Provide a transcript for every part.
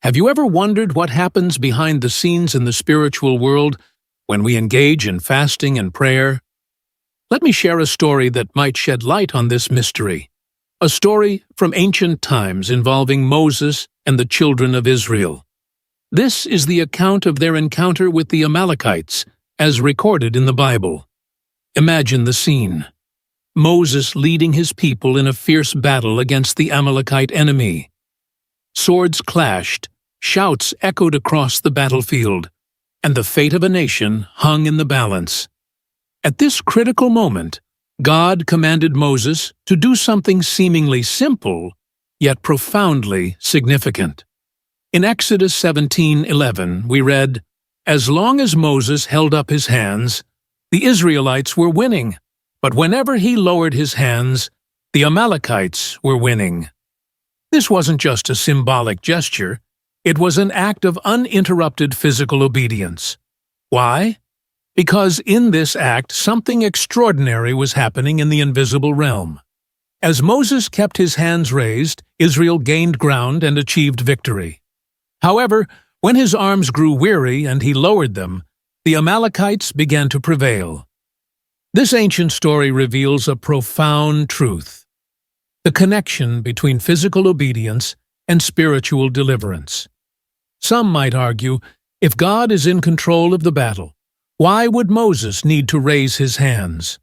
Have you ever wondered what happens behind the scenes in the spiritual world when we engage in fasting and prayer? Let me share a story that might shed light on this mystery. A story from ancient times involving Moses and the children of Israel. This is the account of their encounter with the Amalekites, as recorded in the Bible. Imagine the scene. Moses leading his people in a fierce battle against the Amalekite enemy. Swords clashed, shouts echoed across the battlefield, and the fate of a nation hung in the balance. At this critical moment, God commanded Moses to do something seemingly simple, yet profoundly significant. In Exodus 17:11, we read, "As long as Moses held up his hands, the Israelites were winning, but whenever he lowered his hands, the Amalekites were winning." This wasn't just a symbolic gesture, it was an act of uninterrupted physical obedience. Why? Because in this act something extraordinary was happening in the invisible realm. As Moses kept his hands raised, Israel gained ground and achieved victory. However, when his arms grew weary and he lowered them, the Amalekites began to prevail. This ancient story reveals a profound truth: the connection between physical obedience and spiritual deliverance. Some might argue, if God is in control of the battle, why would Moses need to raise his hands?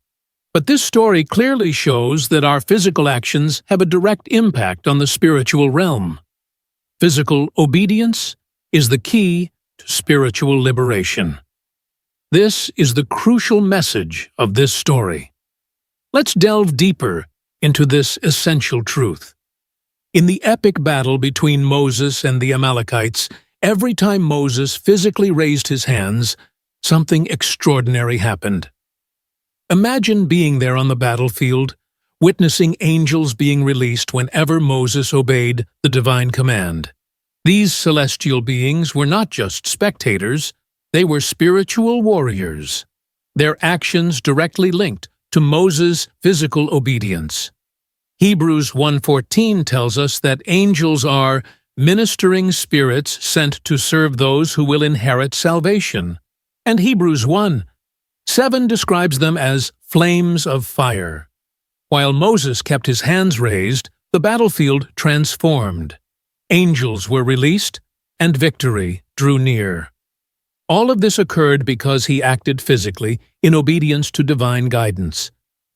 But this story clearly shows that our physical actions have a direct impact on the spiritual realm. Physical obedience is the key to spiritual liberation. This is the crucial message of this story. Let's delve deeper into this essential truth. In the epic battle between Moses and the Amalekites, every time Moses physically raised his hands, something extraordinary happened. Imagine being there on the battlefield, witnessing angels being released whenever Moses obeyed the divine command. These celestial beings were not just spectators, they were spiritual warriors, their actions directly linked to Moses' physical obedience. Hebrews 1:14 tells us that angels are ministering spirits sent to serve those who will inherit salvation. And Hebrews 1:7 describes them as flames of fire. While Moses kept his hands raised, the battlefield transformed. Angels were released, and victory drew near. All of this occurred because he acted physically in obedience to divine guidance.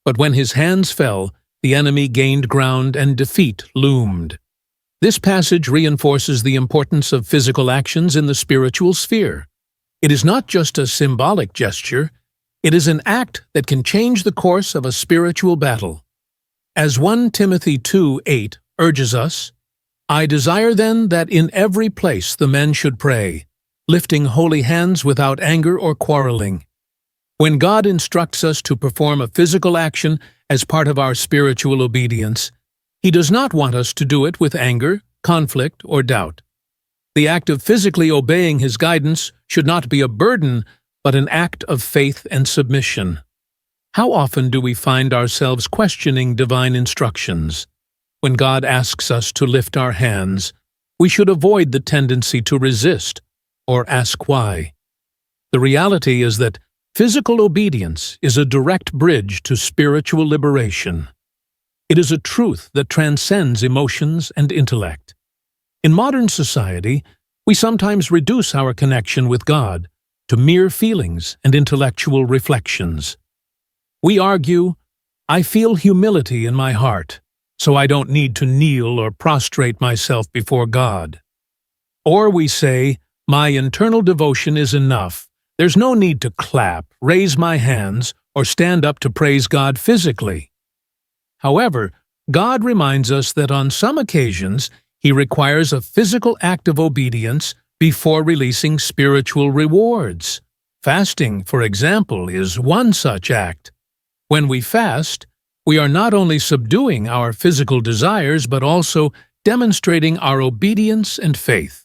But when his hands fell, the enemy gained ground and defeat loomed. This passage reinforces the importance of physical actions in the spiritual sphere. It is not just a symbolic gesture, it is an act that can change the course of a spiritual battle. As 1 Timothy 2:8 urges us, "I desire then that in every place the men should pray, lifting holy hands without anger or quarreling." When God instructs us to perform a physical action as part of our spiritual obedience, He does not want us to do it with anger, conflict, or doubt. The act of physically obeying His guidance should not be a burden, but an act of faith and submission. How often do we find ourselves questioning divine instructions? When God asks us to lift our hands, we should avoid the tendency to resist or ask why. The reality is that physical obedience is a direct bridge to spiritual liberation. It is a truth that transcends emotions and intellect. In modern society, we sometimes reduce our connection with God to mere feelings and intellectual reflections. We argue, "I feel humility in my heart, so I don't need to kneel or prostrate myself before God." Or we say, "My internal devotion is enough. There's no need to clap, raise my hands, or stand up to praise God physically." However, God reminds us that on some occasions, He requires a physical act of obedience before releasing spiritual rewards. Fasting, for example, is one such act. When we fast, we are not only subduing our physical desires but also demonstrating our obedience and faith.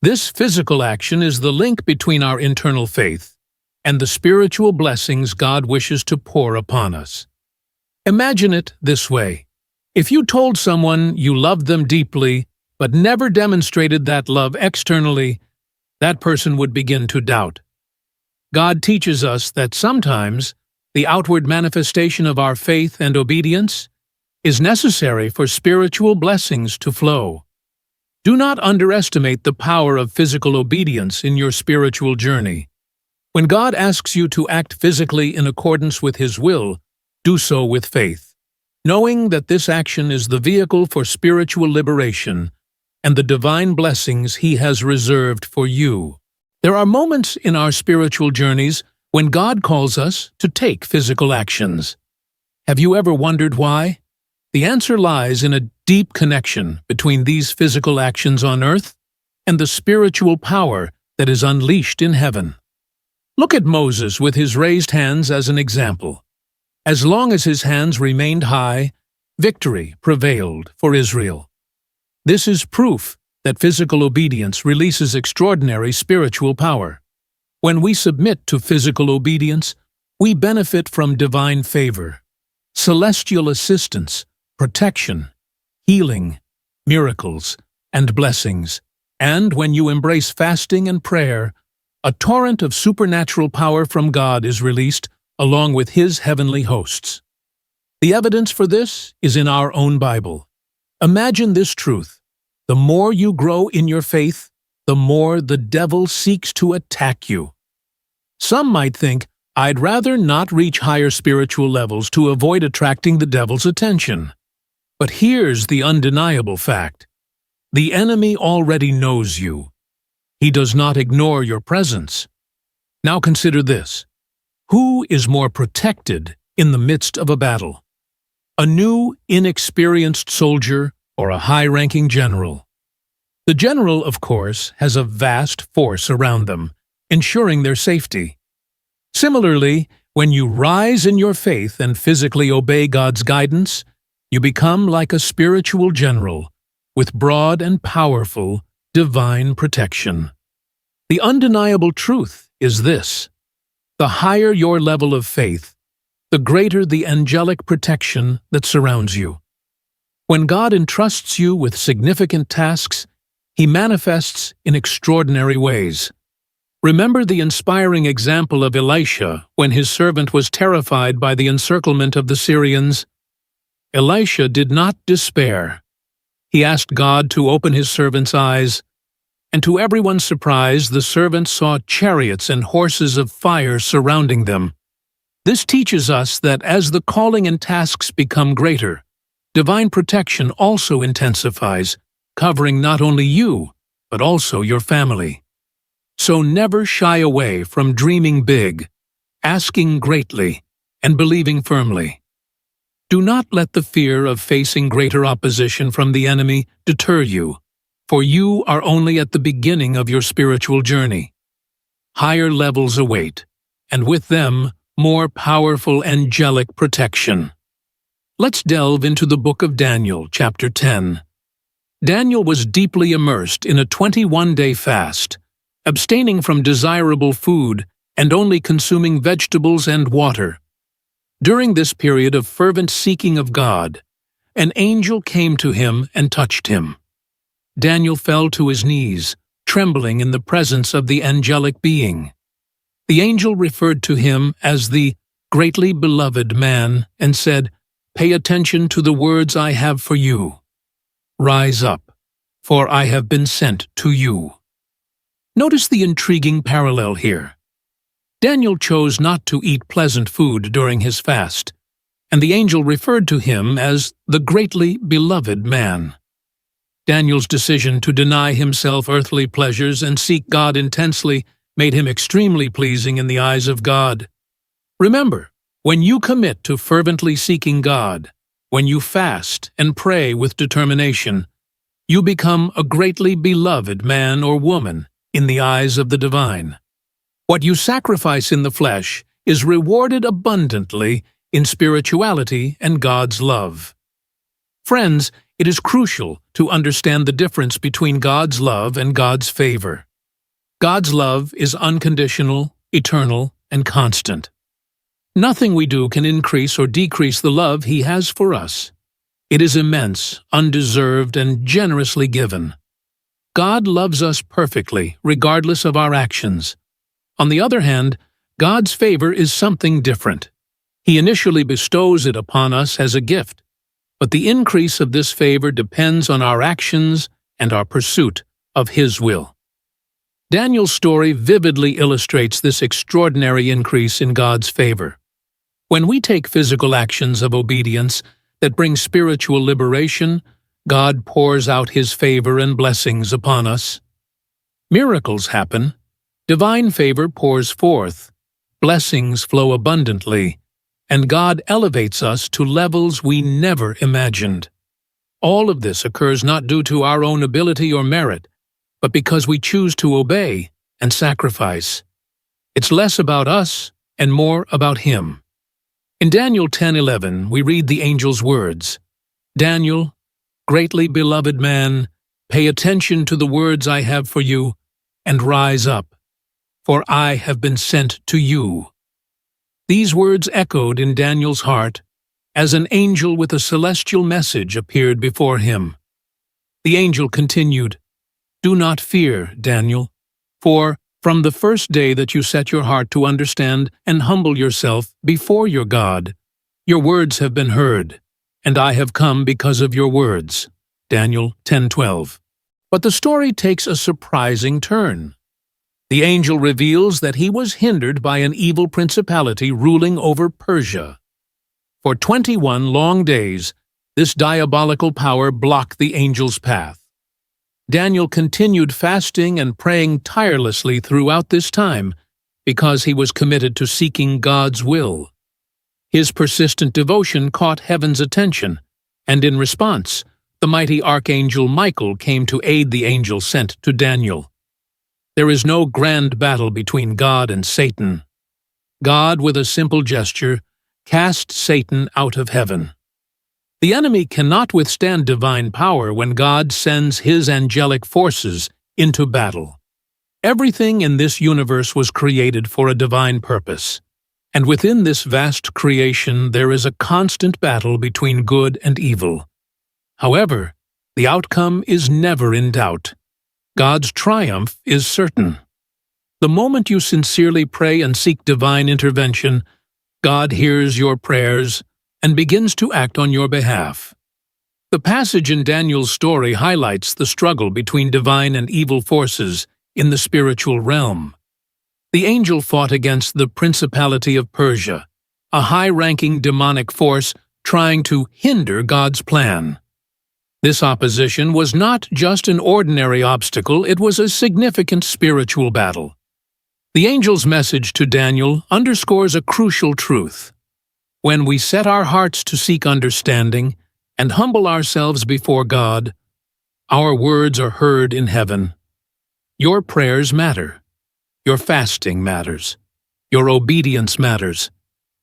This physical action is the link between our internal faith and the spiritual blessings God wishes to pour upon us. Imagine it this way. If you told someone you loved them deeply, but never demonstrated that love externally, that person would begin to doubt. God teaches us that sometimes the outward manifestation of our faith and obedience is necessary for spiritual blessings to flow. Do not underestimate the power of physical obedience in your spiritual journey. When God asks you to act physically in accordance with His will, do so with faith, knowing that this action is the vehicle for spiritual liberation and the divine blessings He has reserved for you. There are moments in our spiritual journeys when God calls us to take physical actions. Have you ever wondered why? The answer lies in a deep connection between these physical actions on earth and the spiritual power that is unleashed in heaven. Look at Moses with his raised hands as an example. As long as his hands remained high, victory prevailed for Israel. This is proof that physical obedience releases extraordinary spiritual power. When we submit to physical obedience, we benefit from divine favor, celestial assistance, protection, healing, miracles, and blessings. And when you embrace fasting and prayer, a torrent of supernatural power from God is released along with His heavenly hosts. The evidence for this is in our own Bible. Imagine this truth. The more you grow in your faith, the more the devil seeks to attack you. Some might think, I'd rather not reach higher spiritual levels to avoid attracting the devil's attention. But here's the undeniable fact. The enemy already knows you. He does not ignore your presence. Now consider this. Who is more protected in the midst of a battle? A new, inexperienced soldier or a high-ranking general? The general, of course, has a vast force around them, ensuring their safety. Similarly, when you rise in your faith and physically obey God's guidance, you become like a spiritual general with broad and powerful divine protection. The undeniable truth is this. The higher your level of faith, the greater the angelic protection that surrounds you. When God entrusts you with significant tasks, He manifests in extraordinary ways. Remember the inspiring example of Elisha when his servant was terrified by the encirclement of the Syrians. Elisha did not despair. He asked God to open his servant's eyes, and to everyone's surprise, the servant saw chariots and horses of fire surrounding them. This teaches us that as the calling and tasks become greater, divine protection also intensifies, covering not only you, but also your family. So never shy away from dreaming big, asking greatly, and believing firmly. Do not let the fear of facing greater opposition from the enemy deter you, for you are only at the beginning of your spiritual journey. Higher levels await, and with them, more powerful angelic protection. Let's delve into the book of Daniel, chapter 10. Daniel was deeply immersed in a 21-day fast, abstaining from desirable food and only consuming vegetables and water. During this period of fervent seeking of God, an angel came to him and touched him. Daniel fell to his knees, trembling in the presence of the angelic being. The angel referred to him as the greatly beloved man and said, "Pay attention to the words I have for you. Rise up, for I have been sent to you." Notice the intriguing parallel here. Daniel chose not to eat pleasant food during his fast, and the angel referred to him as the greatly beloved man. Daniel's decision to deny himself earthly pleasures and seek God intensely made him extremely pleasing in the eyes of God. Remember, when you commit to fervently seeking God, when you fast and pray with determination, you become a greatly beloved man or woman in the eyes of the divine. What you sacrifice in the flesh is rewarded abundantly in spirituality and God's love. Friends, it is crucial to understand the difference between God's love and God's favor. God's love is unconditional, eternal, and constant. Nothing we do can increase or decrease the love He has for us. It is immense, undeserved, and generously given. God loves us perfectly, regardless of our actions. On the other hand, God's favor is something different. He initially bestows it upon us as a gift, but the increase of this favor depends on our actions and our pursuit of His will. Daniel's story vividly illustrates this extraordinary increase in God's favor. When we take physical actions of obedience that bring spiritual liberation, God pours out His favor and blessings upon us. Miracles happen, divine favor pours forth, blessings flow abundantly, and God elevates us to levels we never imagined. All of this occurs not due to our own ability or merit, but because we choose to obey and sacrifice. It's less about us and more about Him. In Daniel 10:11, we read the angel's words, "Daniel, greatly beloved man, pay attention to the words I have for you, and rise up, for I have been sent to you." These words echoed in Daniel's heart as an angel with a celestial message appeared before him. The angel continued, "Do not fear, Daniel, for from the first day that you set your heart to understand and humble yourself before your God, your words have been heard, and I have come because of your words." Daniel 10:12. But the story takes a surprising turn. The angel reveals that he was hindered by an evil principality ruling over Persia. For 21 long days, this diabolical power blocked the angel's path. Daniel continued fasting and praying tirelessly throughout this time because he was committed to seeking God's will. His persistent devotion caught heaven's attention, and in response, the mighty archangel Michael came to aid the angel sent to Daniel. There is no grand battle between God and Satan. God, with a simple gesture, cast Satan out of heaven. The enemy cannot withstand divine power when God sends His angelic forces into battle. Everything in this universe was created for a divine purpose, and within this vast creation there is a constant battle between good and evil. However, the outcome is never in doubt. God's triumph is certain. The moment you sincerely pray and seek divine intervention, God hears your prayers and begins to act on your behalf. The passage in Daniel's story highlights the struggle between divine and evil forces in the spiritual realm. The angel fought against the principality of Persia, a high-ranking demonic force trying to hinder God's plan. This opposition was not just an ordinary obstacle, it was a significant spiritual battle. The angel's message to Daniel underscores a crucial truth. When we set our hearts to seek understanding and humble ourselves before God, our words are heard in heaven. Your prayers matter. Your fasting matters. Your obedience matters.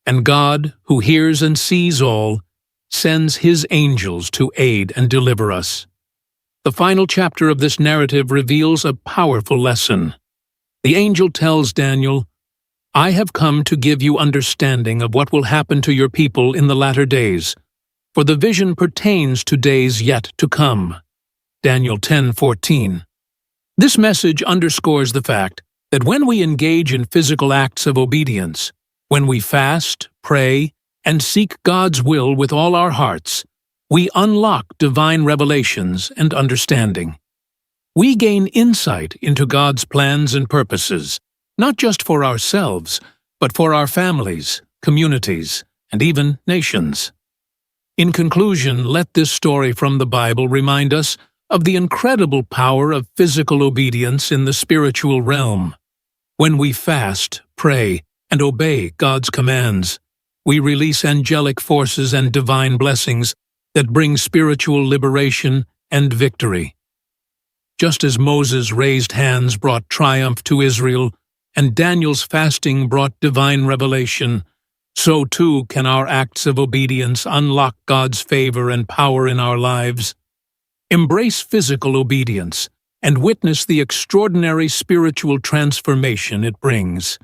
And God, who hears and sees all, sends His angels to aid and deliver us. The final chapter of this narrative reveals a powerful lesson. The angel tells Daniel, "I have come to give you understanding of what will happen to your people in the latter days, for the vision pertains to days yet to come." Daniel 10:14. This message underscores the fact that when we engage in physical acts of obedience, when we fast, pray, and seek God's will with all our hearts, we unlock divine revelations and understanding. We gain insight into God's plans and purposes, not just for ourselves, but for our families, communities, and even nations. In conclusion, let this story from the Bible remind us of the incredible power of physical obedience in the spiritual realm. When we fast, pray, and obey God's commands, we release angelic forces and divine blessings that bring spiritual liberation and victory. Just as Moses' raised hands brought triumph to Israel, and Daniel's fasting brought divine revelation, so too can our acts of obedience unlock God's favor and power in our lives. Embrace physical obedience and witness the extraordinary spiritual transformation it brings.